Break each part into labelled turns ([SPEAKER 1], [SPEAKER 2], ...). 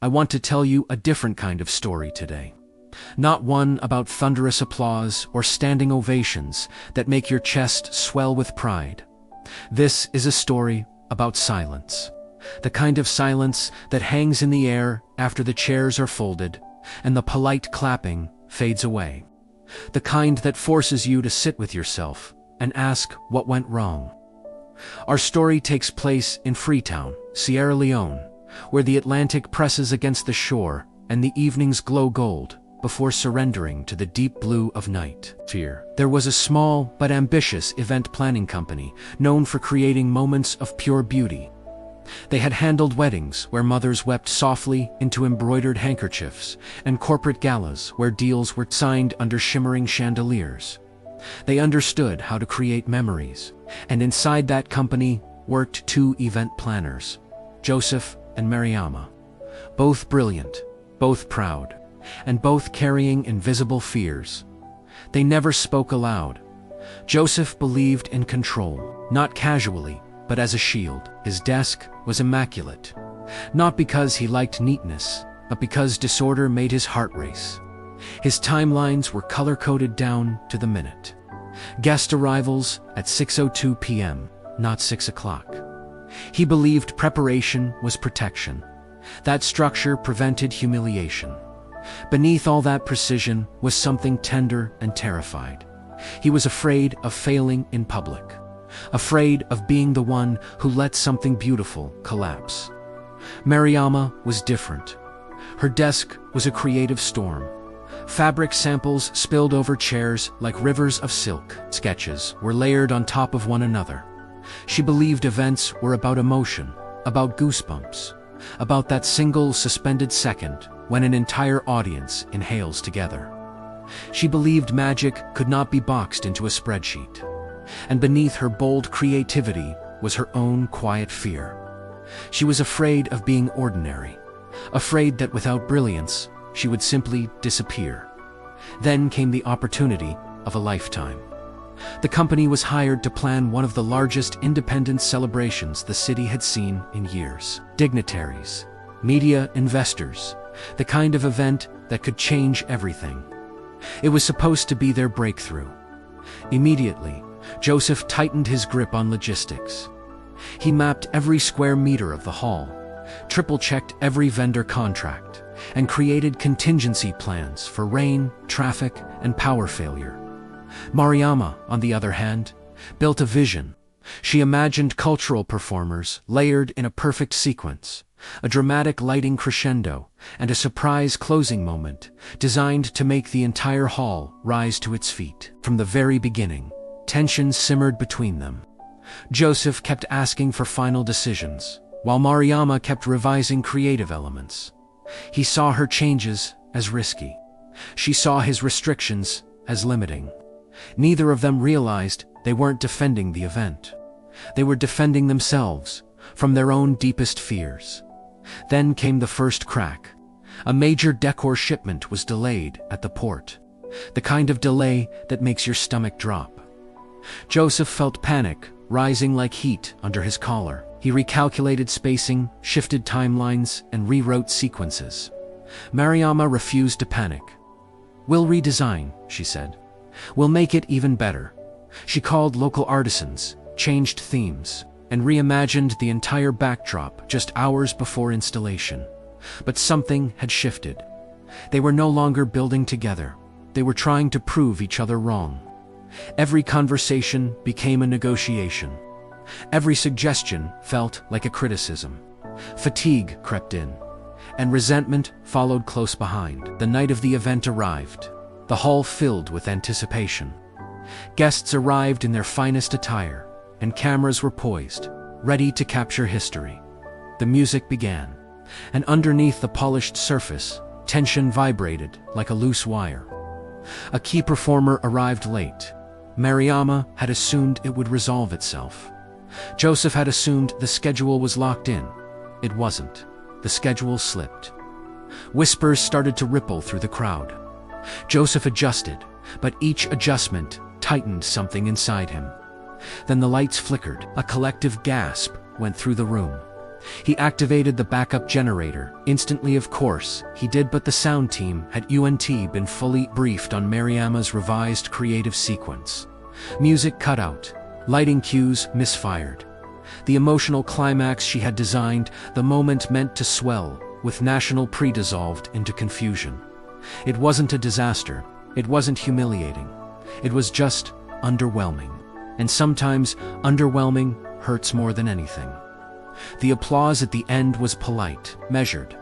[SPEAKER 1] I want to tell you a different kind of story today. Not one about thunderous applause or standing ovations that make your chest swell with pride. This is a story about silence. The kind of silence that hangs in the air after the chairs are folded and the polite clapping fades away. The kind that forces you to sit with yourself and ask what went wrong. Our story takes place in Freetown, Sierra Leone, where the Atlantic presses against the shore and the evenings glow gold before surrendering to the deep blue of night. There was a small but ambitious event planning company known for creating moments of pure beauty. They had handled weddings where mothers wept softly into embroidered handkerchiefs and corporate galas where deals were signed under shimmering chandeliers. They understood how to create memories, and inside that company worked two event planners, Joseph and Mariama. Both brilliant, both proud, and both carrying invisible fears. They never spoke aloud. Joseph believed in control, not casually, but as a shield. His desk was immaculate, not because he liked neatness, but because disorder made his heart race. His timelines were color-coded down to the minute. Guest arrivals at 6:02 p.m., not 6 o'clock. He believed preparation was protection. That structure prevented humiliation. Beneath all that precision was something tender and terrified. He was afraid of failing in public, afraid of being the one who let something beautiful collapse. Mariama was different. Her desk was a creative storm. Fabric samples spilled over chairs like rivers of silk. Sketches were layered on top of one another. She believed events were about emotion, about goosebumps, about that single suspended second when an entire audience inhales together. She believed magic could not be boxed into a spreadsheet. And beneath her bold creativity was her own quiet fear. She was afraid of being ordinary, afraid that without brilliance, she would simply disappear. Then came the opportunity of a lifetime. The company was hired to plan one of the largest independence celebrations the city had seen in years. Dignitaries, media, investors, the kind of event that could change everything. It was supposed to be their breakthrough. Immediately, Joseph tightened his grip on logistics. He mapped every square meter of the hall, triple-checked every vendor contract, and created contingency plans for rain, traffic, and power failure. Mariama, on the other hand, built a vision. She imagined cultural performers layered in a perfect sequence, a dramatic lighting crescendo, and a surprise closing moment designed to make the entire hall rise to its feet. From the very beginning, tension simmered between them. Joseph kept asking for final decisions, while Mariama kept revising creative elements. He saw her changes as risky. She saw his restrictions as limiting. Neither of them realized they weren't defending the event. They were defending themselves from their own deepest fears. Then came the first crack. A major decor shipment was delayed at the port, the kind of delay that makes your stomach drop. Joseph felt panic rising like heat under his collar. He recalculated spacing, shifted timelines, and rewrote sequences. Mariama refused to panic. "We'll redesign," she said. "We'll make it even better." She called local artisans, changed themes, and reimagined the entire backdrop just hours before installation. But something had shifted. They were no longer building together. They were trying to prove each other wrong. Every conversation became a negotiation. Every suggestion felt like a criticism. Fatigue crept in, and resentment followed close behind. The night of the event arrived, the hall filled with anticipation. Guests arrived in their finest attire, and cameras were poised, ready to capture history. The music began, and underneath the polished surface, tension vibrated like a loose wire. A key performer arrived late. Mariama had assumed it would resolve itself. Joseph had assumed the schedule was locked in. It wasn't. The schedule slipped. Whispers started to ripple through the crowd. Joseph adjusted, but each adjustment tightened something inside him. Then the lights flickered. A collective gasp went through the room. He activated the backup generator. Instantly, of course, he did, but the sound team had been fully briefed on Mariama's revised creative sequence. Music cut out, lighting cues misfired. The emotional climax she had designed, the moment meant to swell, with national dissolved into confusion. It wasn't a disaster, it wasn't humiliating. It was just underwhelming. And sometimes, underwhelming hurts more than anything. The applause at the end was polite, measured.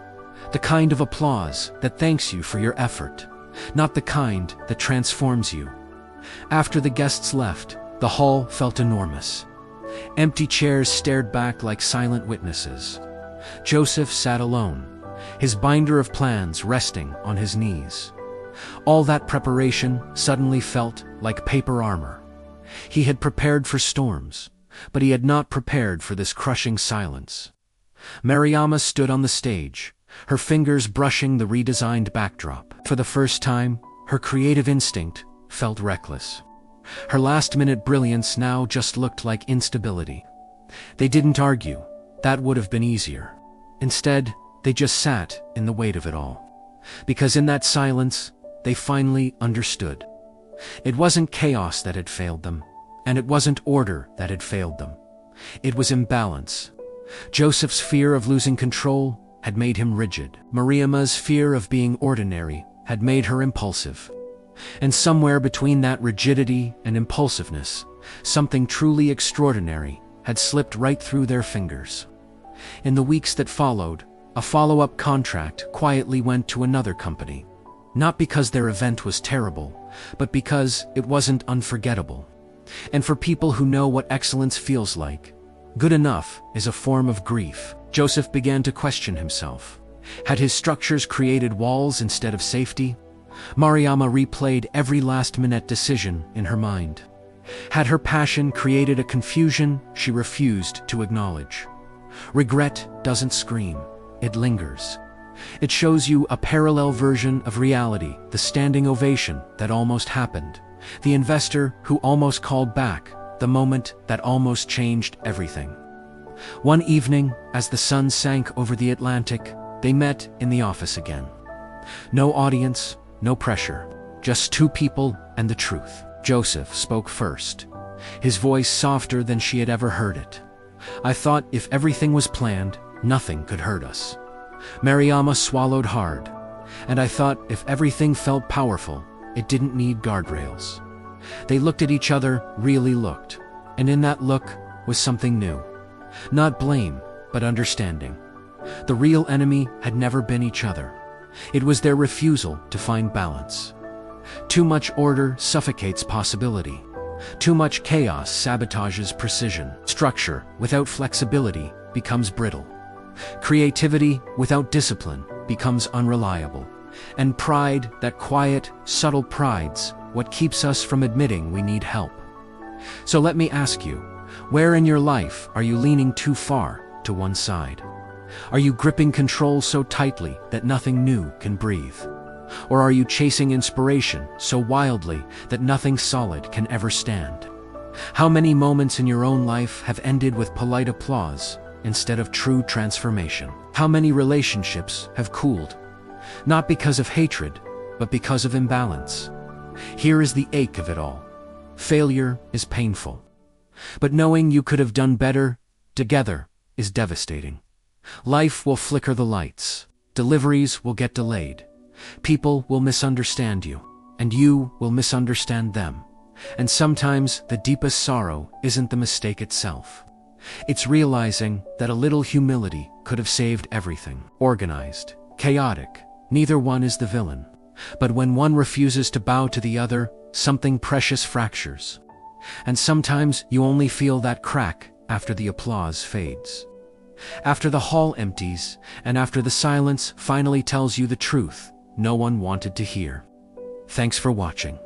[SPEAKER 1] The kind of applause that thanks you for your effort, not the kind that transforms you. After the guests left, the hall felt enormous. Empty chairs stared back like silent witnesses. Joseph sat alone, his binder of plans resting on his knees. All that preparation suddenly felt like paper armor. He had prepared for storms, but he had not prepared for this crushing silence. Mariama stood on the stage, her fingers brushing the redesigned backdrop. For the first time, her creative instinct felt reckless. Her last-minute brilliance now just looked like instability. They didn't argue. That would have been easier. Instead, they just sat in the weight of it all. Because in that silence, they finally understood. It wasn't chaos that had failed them, and it wasn't order that had failed them. It was imbalance. Joseph's fear of losing control had made him rigid. Mariama's fear of being ordinary had made her impulsive. And somewhere between that rigidity and impulsiveness, something truly extraordinary had slipped right through their fingers. In the weeks that followed, a follow-up contract quietly went to another company. Not because their event was terrible, but because it wasn't unforgettable. And for people who know what excellence feels like, good enough is a form of grief. Joseph began to question himself. Had his structures created walls instead of safety? Mariama replayed every last-minute decision in her mind. Had her passion created a confusion she refused to acknowledge? Regret doesn't scream, it lingers. It shows you a parallel version of reality, the standing ovation that almost happened, the investor who almost called back, the moment that almost changed everything. One evening, as the sun sank over the Atlantic, they met in the office again. No audience, no pressure, just two people and the truth. Joseph spoke first, his voice softer than she had ever heard it. "I thought if everything was planned, nothing could hurt us." Mariama swallowed hard. "And I thought if everything felt powerful, it didn't need guardrails." They looked at each other, really looked, and in that look was something new. Not blame, but understanding. The real enemy had never been each other. It was their refusal to find balance. Too much order suffocates possibility. Too much chaos sabotages precision. Structure without flexibility becomes brittle. Creativity without discipline becomes unreliable. And pride, that quiet, subtle pride's what keeps us from admitting we need help. So let me ask you, where in your life are you leaning too far to one side? Are you gripping control so tightly that nothing new can breathe? Or are you chasing inspiration so wildly that nothing solid can ever stand? How many moments in your own life have ended with polite applause instead of true transformation? How many relationships have cooled? Not because of hatred, but because of imbalance. Here is the ache of it all. Failure is painful. But knowing you could have done better together is devastating. Life will flicker the lights. Deliveries will get delayed. People will misunderstand you, and you will misunderstand them. And sometimes the deepest sorrow isn't the mistake itself. It's realizing that a little humility could have saved everything. Organized, chaotic, neither one is the villain. But when one refuses to bow to the other, something precious fractures. And sometimes you only feel that crack after the applause fades. After the hall empties, and after the silence finally tells you the truth no one wanted to hear. Thanks for watching.